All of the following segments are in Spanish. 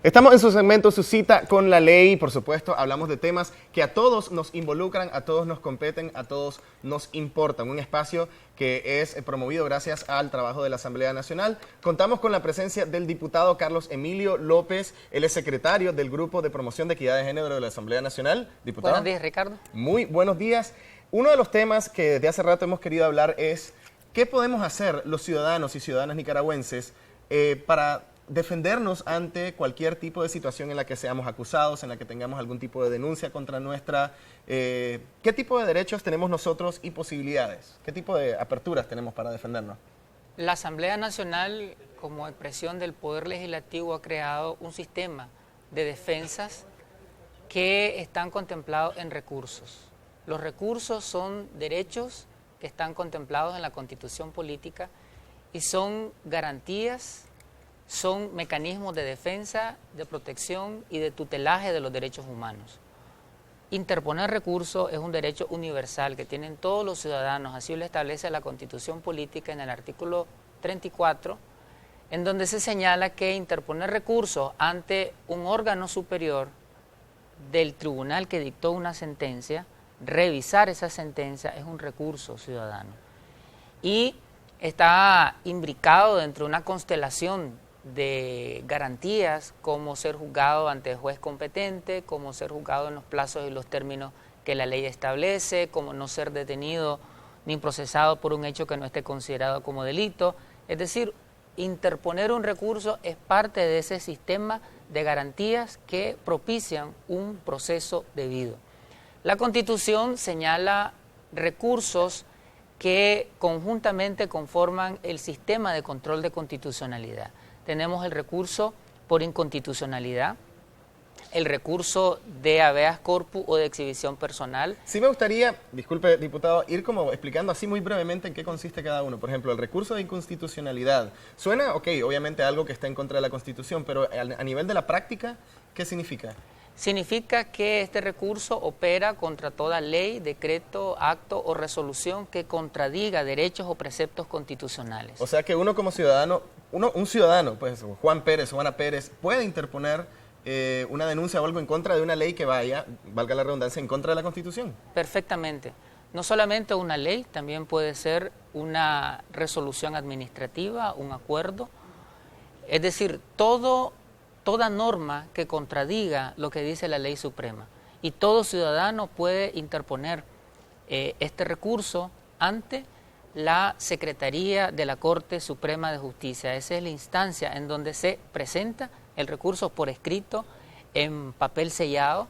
Estamos en su segmento, su cita con la ley. Por supuesto, hablamos de temas que a todos nos involucran, a todos nos competen, a todos nos importan. Un espacio que es promovido gracias al trabajo de la Asamblea Nacional. Contamos con la presencia del diputado Carlos Emilio López. Él es secretario del Grupo de Promoción de Equidad de Género de la Asamblea Nacional. Diputado. Buenos días, Ricardo. Muy buenos días. Uno de los temas que desde hace rato hemos querido hablar es qué podemos hacer los ciudadanos y ciudadanas nicaragüenses para defendernos ante cualquier tipo de situación en la que seamos acusados, en la que tengamos algún tipo de denuncia contra nuestra. ¿Qué tipo de derechos tenemos nosotros y posibilidades? ¿Qué tipo de aperturas tenemos para defendernos? La Asamblea Nacional, como expresión del Poder Legislativo, ha creado un sistema de defensas que están contemplados en recursos. Los recursos son derechos que están contemplados en la Constitución Política y son garantías, son mecanismos de defensa, de protección y de tutelaje de los derechos humanos. Interponer recursos es un derecho universal que tienen todos los ciudadanos, así lo establece la Constitución Política en el artículo 34, en donde se señala que interponer recursos ante un órgano superior del tribunal que dictó una sentencia, revisar esa sentencia es un recurso ciudadano. Y está imbricado dentro de una constelación de garantías, como ser juzgado ante el juez competente, como ser juzgado en los plazos y los términos que la ley establece, como no ser detenido ni procesado por un hecho que no esté considerado como delito. Es decir, interponer un recurso es parte de ese sistema de garantías que propician un proceso debido. La Constitución señala recursos que conjuntamente conforman el sistema de control de constitucionalidad. Tenemos el recurso por inconstitucionalidad, el recurso de habeas corpus o de exhibición personal. Sí me gustaría, disculpe diputado, ir como explicando así muy brevemente en qué consiste cada uno. Por ejemplo, el recurso de inconstitucionalidad. Suena, ok, obviamente algo que está en contra de la Constitución, pero a nivel de la práctica, ¿qué significa? Significa que este recurso opera contra toda ley, decreto, acto o resolución que contradiga derechos o preceptos constitucionales. O sea que uno como ciudadano, un ciudadano, pues Juan Pérez o Juana Pérez, puede interponer una denuncia o algo en contra de una ley que vaya, valga la redundancia, en contra de la Constitución. Perfectamente. No solamente una ley, también puede ser una resolución administrativa, un acuerdo. Es decir, toda norma que contradiga lo que dice la ley suprema. Y todo ciudadano puede interponer este recurso ante la Secretaría de la Corte Suprema de Justicia. Esa es la instancia en donde se presenta el recurso por escrito, en papel sellado,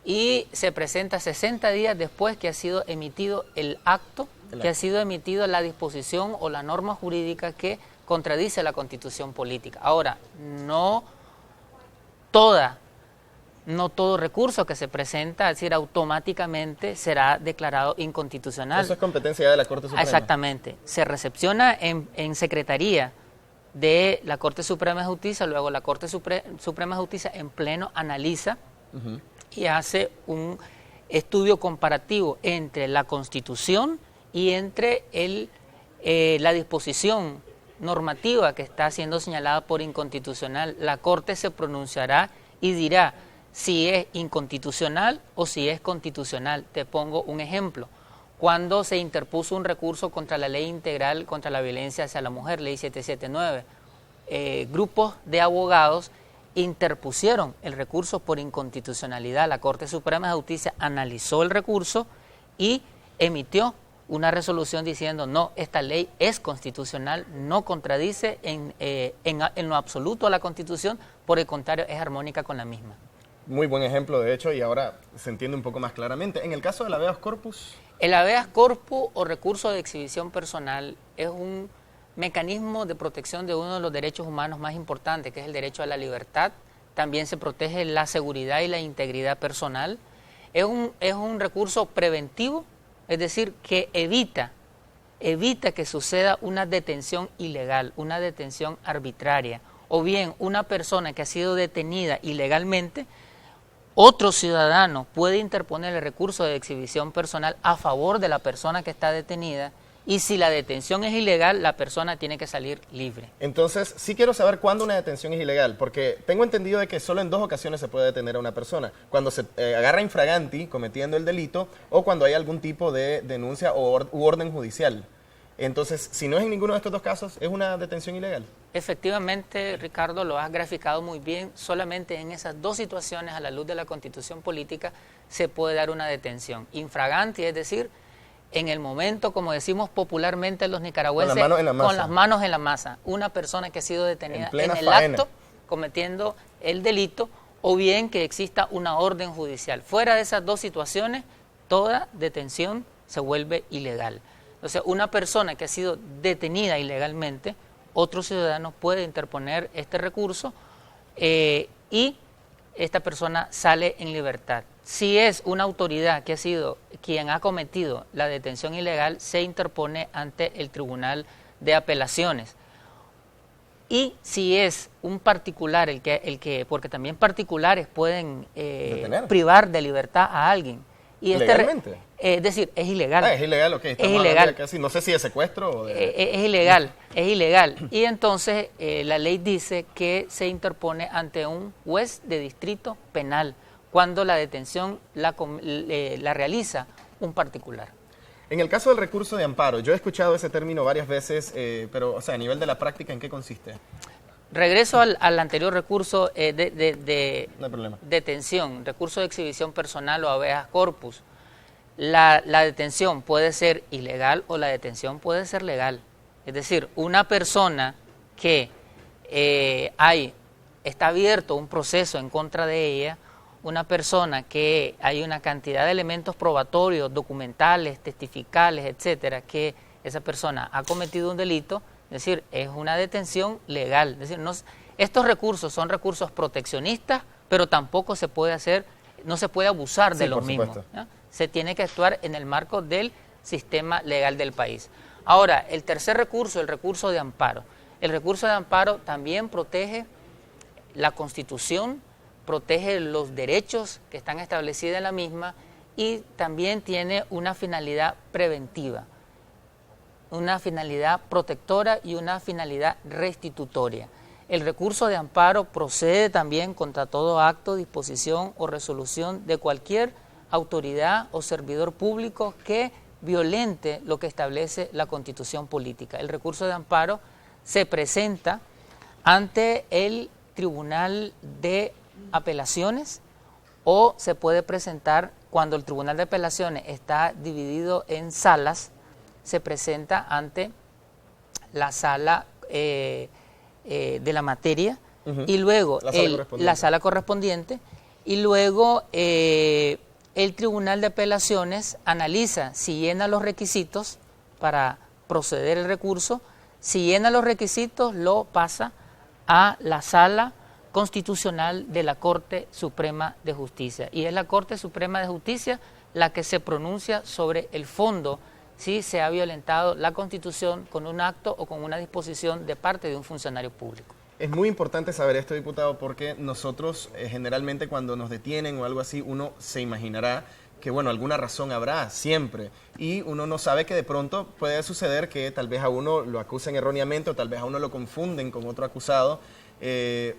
y se presenta 60 días después que ha sido emitido el acto, que ha sido emitido la disposición o la norma jurídica que contradice la Constitución Política. Ahora, no todo recurso que se presenta, es decir, automáticamente será declarado inconstitucional. Eso es competencia de la Corte Suprema. Exactamente. Se recepciona en Secretaría de la Corte Suprema de Justicia, luego la Corte Suprema de Justicia en pleno analiza y hace un estudio comparativo entre la Constitución y entre la disposición normativa que está siendo señalada por inconstitucional. La Corte se pronunciará y dirá si es inconstitucional o si es constitucional. Te pongo un ejemplo. Cuando se interpuso un recurso contra la Ley Integral contra la Violencia hacia la Mujer, Ley 779, grupos de abogados interpusieron el recurso por inconstitucionalidad. La Corte Suprema de Justicia analizó el recurso y emitió una resolución diciendo no, esta ley es constitucional, no contradice en lo absoluto a la Constitución, por el contrario, es armónica con la misma. Muy buen ejemplo, de hecho, y ahora se entiende un poco más claramente. En el caso del habeas corpus... El habeas corpus o recurso de exhibición personal es un mecanismo de protección de uno de los derechos humanos más importantes, que es el derecho a la libertad. También se protege la seguridad y la integridad personal. Es un recurso preventivo, es decir, que evita que suceda una detención ilegal, una detención arbitraria, o bien una persona que ha sido detenida ilegalmente, otro ciudadano puede interponer el recurso de exhibición personal a favor de la persona que está detenida y si la detención es ilegal, la persona tiene que salir libre. Entonces, sí quiero saber cuándo una detención es ilegal, porque tengo entendido de que solo en 2 ocasiones se puede detener a una persona, cuando se agarra infraganti cometiendo el delito o cuando hay algún tipo de denuncia u orden judicial. Entonces, si no es en ninguno de estos 2 casos, ¿es una detención ilegal? Efectivamente, Ricardo, lo has graficado muy bien. Solamente en esas 2 situaciones, a la luz de la Constitución política, se puede dar una detención. Infraganti, es decir, en el momento, como decimos popularmente los nicaragüenses, con las manos en la masa. Una persona que ha sido detenida en el acto, cometiendo el delito, o bien que exista una orden judicial. Fuera de esas 2 situaciones, toda detención se vuelve ilegal. O sea, una persona que ha sido detenida ilegalmente, otro ciudadano puede interponer este recurso y esta persona sale en libertad. Si es una autoridad que ha sido quien ha cometido la detención ilegal, se interpone ante el Tribunal de Apelaciones. Y si es un particular porque también particulares pueden privar de libertad a alguien. Y ¿Legalmente? Es decir, es ilegal. Es ilegal, ok. Es ilegal. Casi, no sé si de secuestro o de... Es ilegal, es ilegal. Y entonces la ley dice que se interpone ante un juez de distrito penal cuando la detención la realiza un particular. En el caso del recurso de amparo, yo he escuchado ese término varias veces, pero, o sea, a nivel de la práctica, ¿en qué consiste? Regreso al anterior recurso no hay problema. detención, recurso de exhibición personal o habeas corpus. La detención puede ser ilegal o la detención puede ser legal. Es decir, una persona que está abierto un proceso en contra de ella, una persona que hay una cantidad de elementos probatorios, documentales, testificales, etcétera, que esa persona ha cometido un delito, es decir, es una detención legal. Es decir, estos recursos son recursos proteccionistas, pero tampoco se puede no se puede abusar de los mismos. Se tiene que actuar en el marco del sistema legal del país. Ahora, el tercer recurso, el recurso de amparo. El recurso de amparo también protege la Constitución, protege los derechos que están establecidos en la misma y también tiene una finalidad preventiva, una finalidad protectora y una finalidad restitutoria. El recurso de amparo procede también contra todo acto, disposición o resolución de cualquier autoridad o servidor público que violente lo que establece la Constitución política. El recurso de amparo se presenta ante el Tribunal de Apelaciones o se puede presentar cuando el Tribunal de Apelaciones está dividido en salas, se presenta ante la sala de la materia y luego la sala correspondiente y luego el Tribunal de Apelaciones analiza si llena los requisitos para proceder el recurso. Si llena los requisitos, lo pasa a la Sala Constitucional de la Corte Suprema de Justicia. Y es la Corte Suprema de Justicia la que se pronuncia sobre el fondo si se ha violentado la Constitución con un acto o con una disposición de parte de un funcionario público. Es muy importante saber esto, diputado, porque nosotros generalmente cuando nos detienen o algo así, uno se imaginará que, bueno, alguna razón habrá siempre. Y uno no sabe que de pronto puede suceder que tal vez a uno lo acusen erróneamente o tal vez a uno lo confunden con otro acusado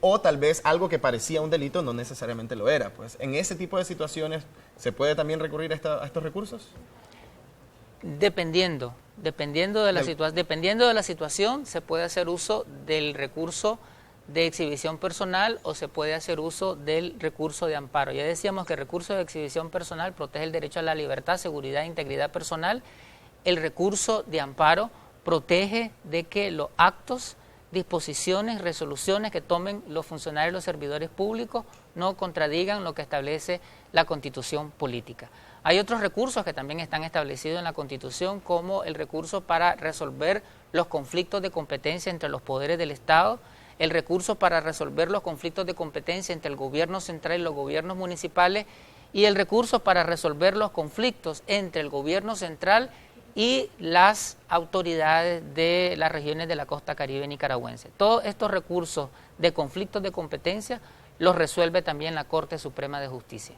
o tal vez algo que parecía un delito no necesariamente lo era. Pues en ese tipo de situaciones, ¿se puede también recurrir a estos recursos? Dependiendo de la situación, se puede hacer uso del recurso de exhibición personal o se puede hacer uso del recurso de amparo. Ya decíamos que el recurso de exhibición personal protege el derecho a la libertad, seguridad e integridad personal. El recurso de amparo protege de que los actos, disposiciones, resoluciones que tomen los funcionarios y los servidores públicos no contradigan lo que establece la Constitución política. Hay otros recursos que también están establecidos en la Constitución, como el recurso para resolver los conflictos de competencia entre los poderes del Estado, el recurso para resolver los conflictos de competencia entre el gobierno central y los gobiernos municipales, y el recurso para resolver los conflictos entre el gobierno central y las autoridades de las regiones de la costa caribe nicaragüense. Todos estos recursos de conflictos de competencia los resuelve también la Corte Suprema de Justicia.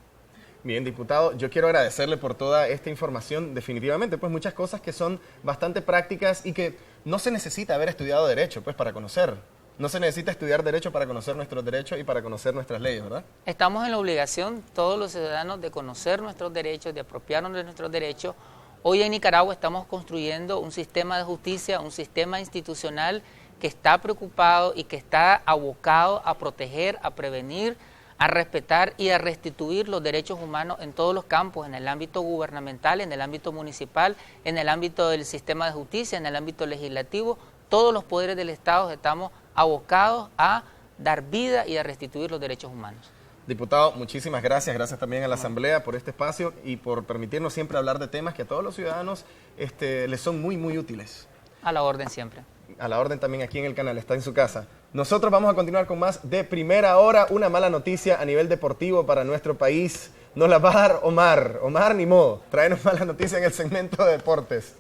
Bien, diputado, yo quiero agradecerle por toda esta información. Definitivamente, pues muchas cosas que son bastante prácticas y que no se necesita haber estudiado Derecho, pues para conocer. No se necesita estudiar Derecho para conocer nuestros derechos y para conocer nuestras leyes, ¿verdad? Estamos en la obligación, todos los ciudadanos, de conocer nuestros derechos, de apropiarnos de nuestros derechos. Hoy en Nicaragua estamos construyendo un sistema de justicia, un sistema institucional que está preocupado y que está abocado a proteger, a prevenir, a respetar y a restituir los derechos humanos en todos los campos, en el ámbito gubernamental, en el ámbito municipal, en el ámbito del sistema de justicia, en el ámbito legislativo. Todos los poderes del Estado estamos abocados a dar vida y a restituir los derechos humanos. Diputado, muchísimas gracias. Gracias también a la Asamblea por este espacio y por permitirnos siempre hablar de temas que a todos los ciudadanos les son muy, muy útiles. A la orden siempre. A la orden también aquí en el canal, está en su casa. Nosotros vamos a continuar con más de Primera Hora. Una mala noticia a nivel deportivo para nuestro país. Nos la va a dar Omar. Omar, ni modo. Tráenos mala noticia en el segmento de deportes.